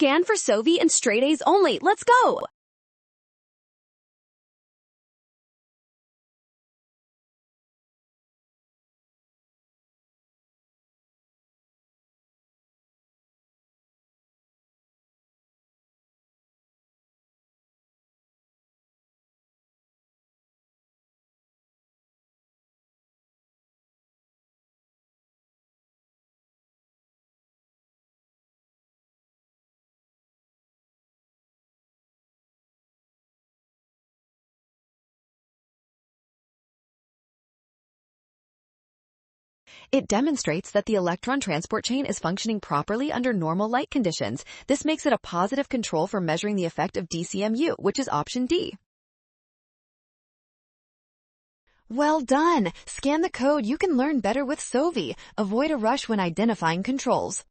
Scan for Sovi and straight A's only. Let's go! It demonstrates that the electron transport chain is functioning properly under normal light conditions. This makes it a positive control for measuring the effect of DCMU, which is option D. Well done! Scan the code. You can learn better with Sovi. Avoid a rush when identifying controls.